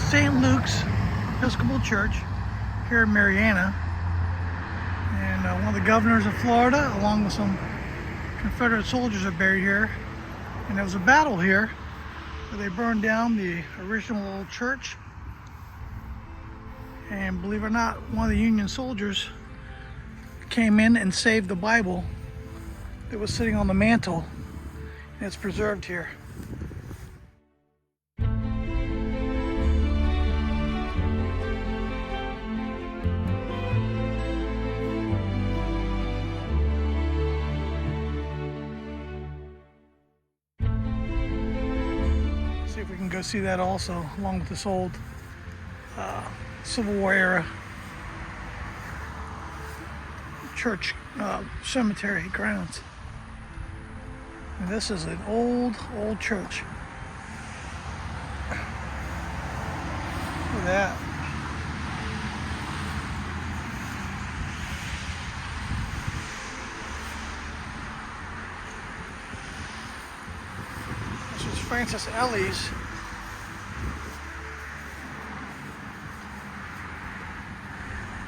St. Luke's Episcopal Church here in Marianna, and one of the governors of Florida along with some Confederate soldiers are buried here. And there was a battle here where they burned down the original old church, and believe it or not, one of the Union soldiers came in and saved the Bible that was sitting on the mantle, and it's preserved here. See if we can go see that also, along with this old Civil War era church cemetery grounds. And this is an old church. Look at that. This was Francis Ellie's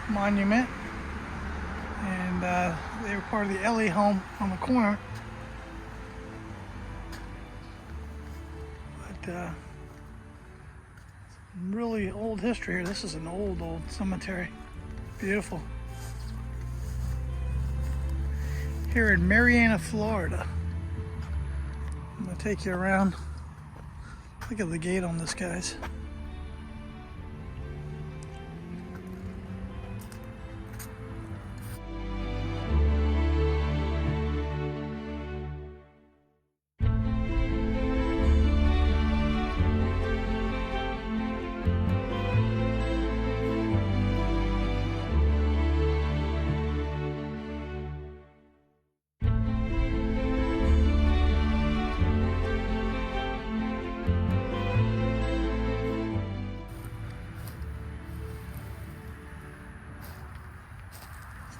monument, and they were part of the Ellie home on the corner. But really old history here. This is an old cemetery. Beautiful. Here in Marianna, Florida. I'm gonna take you around. Look at the gate on this, guys.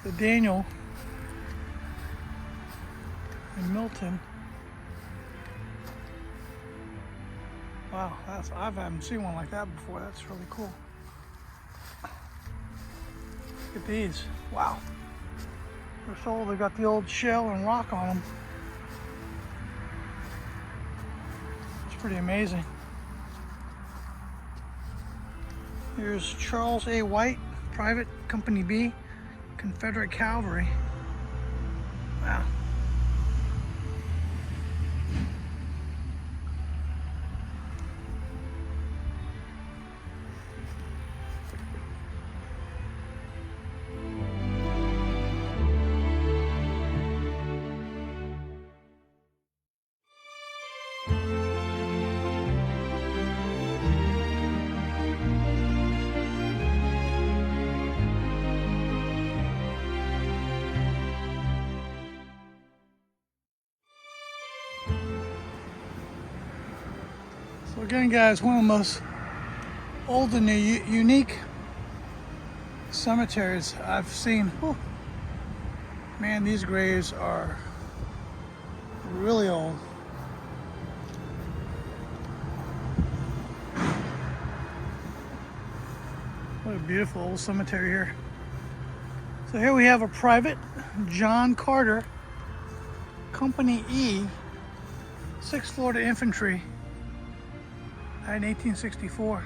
The Daniel and Milton. Wow, I haven't seen one like that before. That's really cool. Look at these. Wow. They're so old, they got the old shell and rock on them. It's pretty amazing. Here's Charles A. White, Private Company B, Confederate Cavalry. Wow. So again, guys, one of the most old and unique cemeteries I've seen. Whew. Man, these graves are really old. What a beautiful old cemetery here. So here we have a private John Carter, Company E, 6th Florida Infantry. In 1864.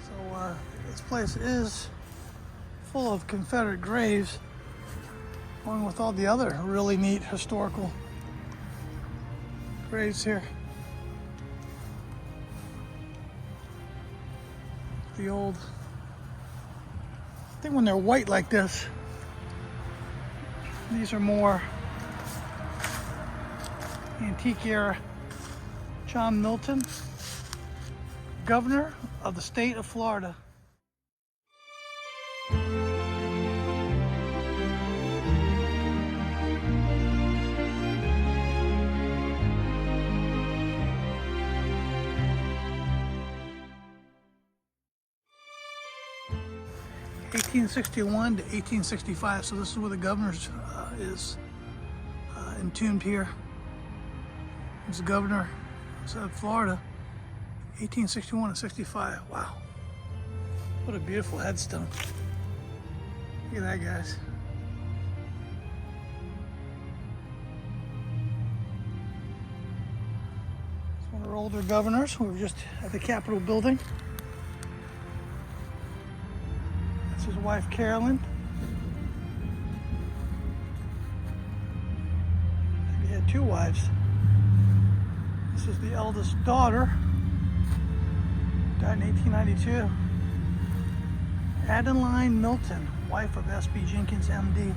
So this place is full of Confederate graves, along with all the other really neat historical graves here. The old, I think when they're white like this, these are more antique era. John Milton, Governor of the state of Florida. (1861 to 1865). So this is where the governor's is entombed here. He's the governor of Florida 1861 and 65. Wow. What a beautiful headstone. Look at that, guys. It's one of our older governors. We were just at the Capitol building. That's his wife, Carolyn. He had two wives. This is the eldest daughter. Died in 1892. Adeline Milton, wife of S.B. Jenkins, M.D.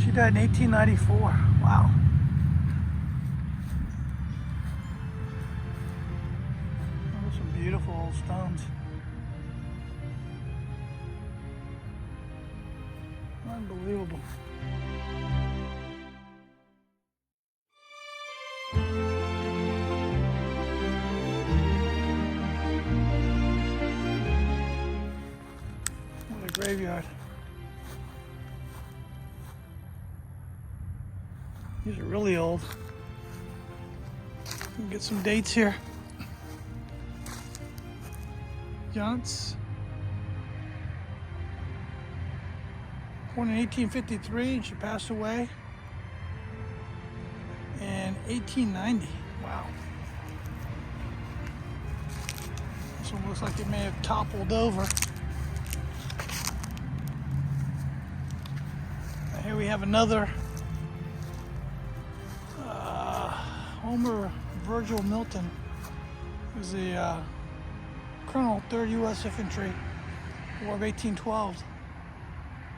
She died in 1894. Wow. Those are some beautiful old stones. Unbelievable. What a graveyard. These are really old. We'll get some dates here. Yance. Born in 1853, and she passed away in 1890. Wow. This one looks like it may have toppled over. Now here we have another Homer Virgil Milton. He was the Colonel, 3rd U.S. Infantry, War of 1812.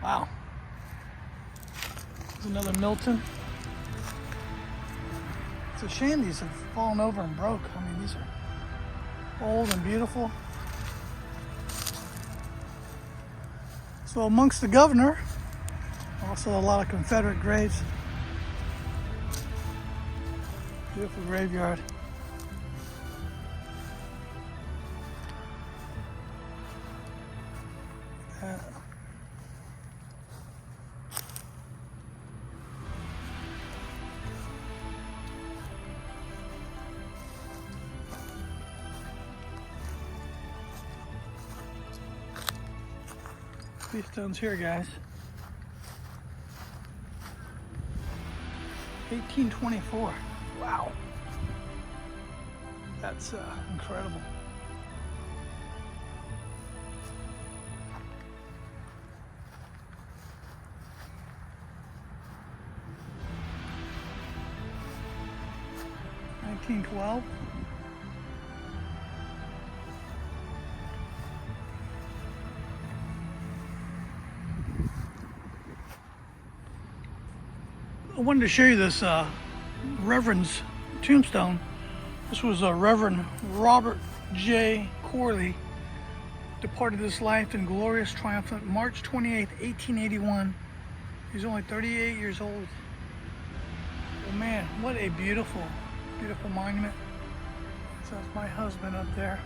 Wow. There's another Milton. It's a shame these have fallen over and broke. I mean, these are old and beautiful. So amongst the governor, also a lot of Confederate graves. Beautiful graveyard. These stones here, guys. 1824. Wow. That's incredible. $1912. I wanted to show you this Reverend's tombstone. This was Reverend Robert J. Corley, departed this life in glorious triumphant March 28, 1881. He's only 38 years old. Oh man, what a beautiful, beautiful monument. So that's my husband up there.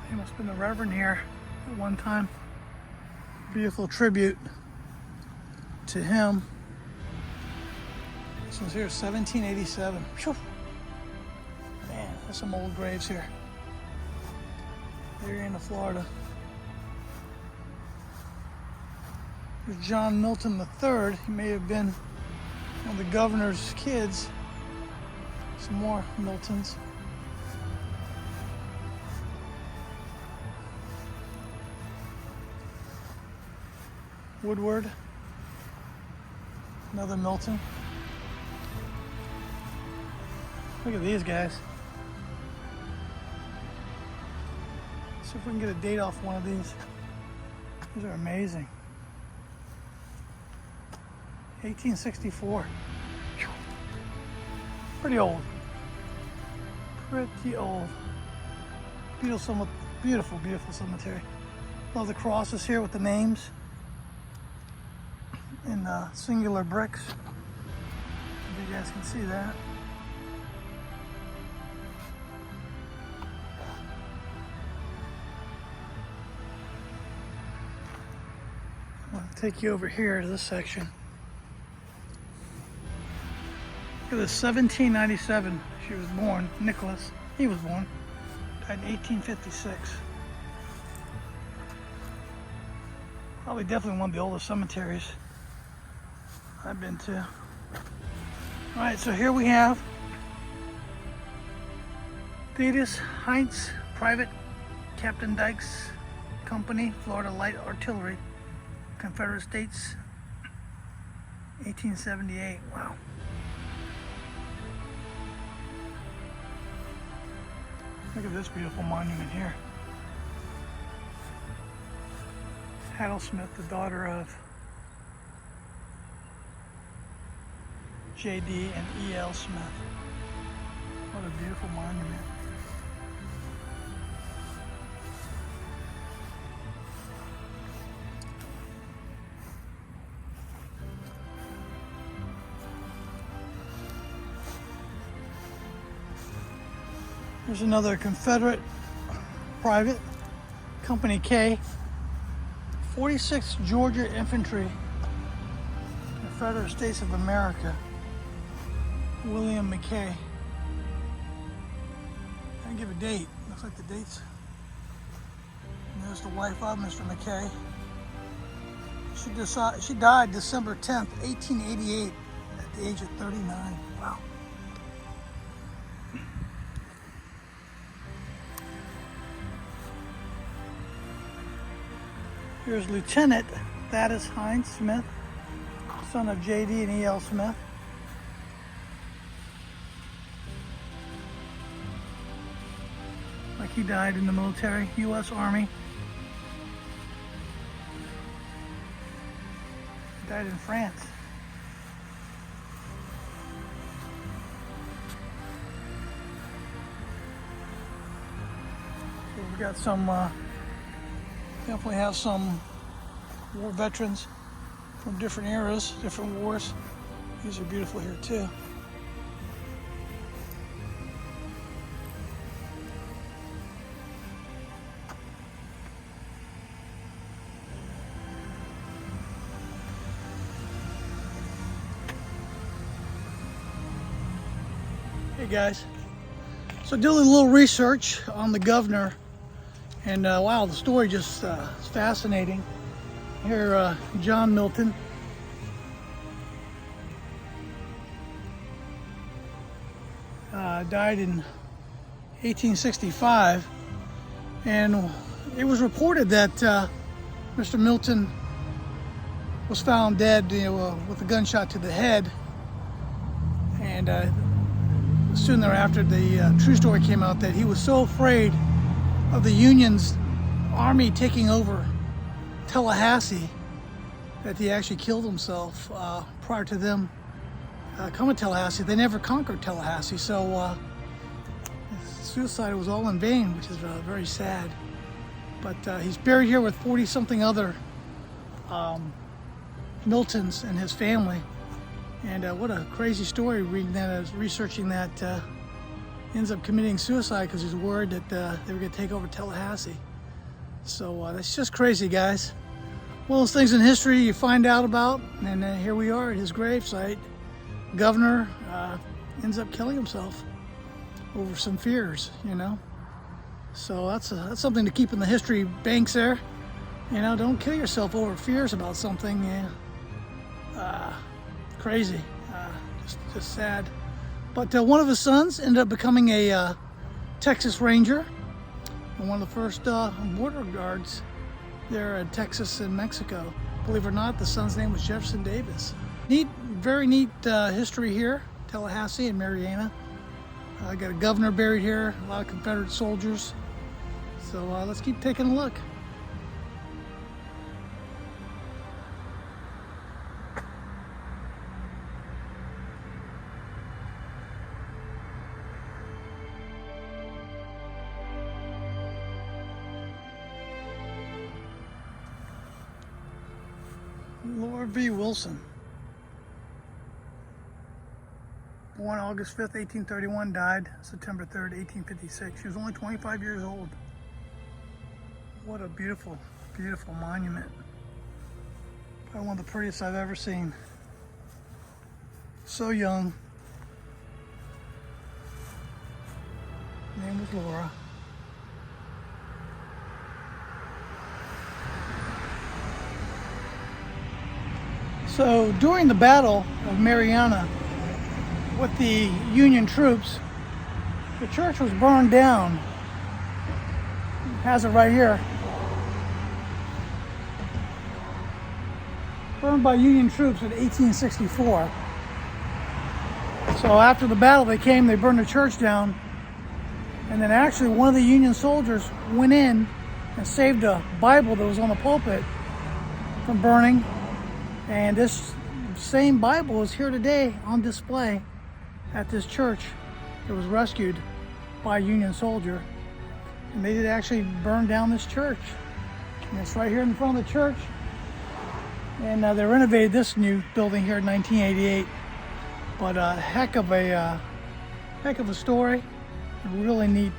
He must have been the Reverend here at one time. Beautiful tribute to him. This one's here, 1787. Whew. Man, there's some old graves here. Marianna, Florida. There's John Milton III. He may have been one of the governor's kids. Some more Miltons. Woodward. Another Milton. Look at these guys. See if we can get a date off one of these. These are amazing. 1864. Pretty old. Pretty old. Beautiful, beautiful, beautiful cemetery. Love the crosses here with the names in singular bricks. If you guys can see that. I'll take you over here to this section. Look at this, 1797 she was born. Nicholas, he was born. Died in 1856. Probably definitely one of the oldest cemeteries I've been to. Alright, so here we have Thetis Heinz Private Captain Dykes Company, Florida Light Artillery, Confederate States, 1878. Wow. Look at this beautiful monument here. Hattle Smith, the daughter of J.D. and E.L. Smith. What a beautiful monument. There's another Confederate private, Company K, 46th Georgia Infantry, Confederate States of America, William McKay. I didn't give a date. Looks like the dates. And there's the wife of Mr. McKay. She died December 10th, 1888, at the age of 39. Wow. Here's Lieutenant Thetis Heinz Smith, son of J.D. and E.L. Smith. Like he died in the military, U.S. Army. He died in France. So we've got some definitely have some war veterans from different eras, different wars. These are beautiful here too. Hey guys, so doing a little research on the governor. And wow, the story just is fascinating. Here, John Milton. Died in 1865. And it was reported that Mr. Milton was found dead, with a gunshot to the head. And soon thereafter, the true story came out that he was so afraid of the Union's army taking over Tallahassee that he actually killed himself prior to them coming to Tallahassee. They never conquered Tallahassee, so suicide was all in vain, which is very sad. But he's buried here with 40-something other Miltons and his family. And what a crazy story reading that, researching that. Ends up committing suicide because he's worried that they were going to take over Tallahassee. So that's just crazy, guys. One of those things in history you find out about, and here we are at his gravesite. Governor ends up killing himself over some fears, So that's something to keep in the history banks there. Don't kill yourself over fears about something. Crazy, just sad. But one of his sons ended up becoming a Texas Ranger and one of the first border guards there in Texas and Mexico. Believe it or not, the son's name was Jefferson Davis. Very neat history here, Tallahassee and Marianna. I got a governor buried here, a lot of Confederate soldiers. So let's keep taking a look. Lord V. Wilson, born August 5th, 1831, died September 3rd, 1856. She was only 25 years old. What a beautiful, beautiful monument. Probably one of the prettiest I've ever seen. So young, name was Laura. So during the Battle of Marianna with the Union troops, the church was burned down. It has it right here. Burned by Union troops in 1864. So after the battle they came, they burned the church down, and then actually one of the Union soldiers went in and saved a Bible that was on the pulpit from burning, and this same Bible is here today on display at this church that was rescued by a Union soldier. And they did actually burn down this church, and it's right here in front of the church. And they renovated this new building here in 1988. But heck of a story. A really neat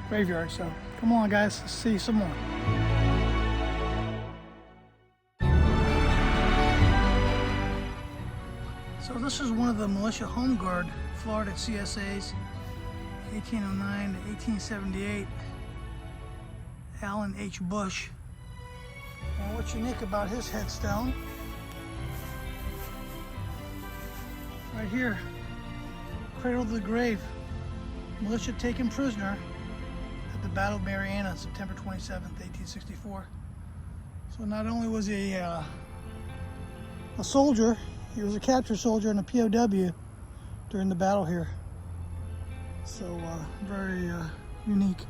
graveyard. So come on, guys, let's see some more. So this is one of the Militia Home Guard Florida CSAs, 1809 to 1878. Allen H. Bush. And what's unique about his headstone, right here, cradle to the grave, militia taken prisoner at the Battle of Marianna, September 27th, 1864. So not only was he a soldier, he was a captured soldier and a POW during the battle here. So very unique.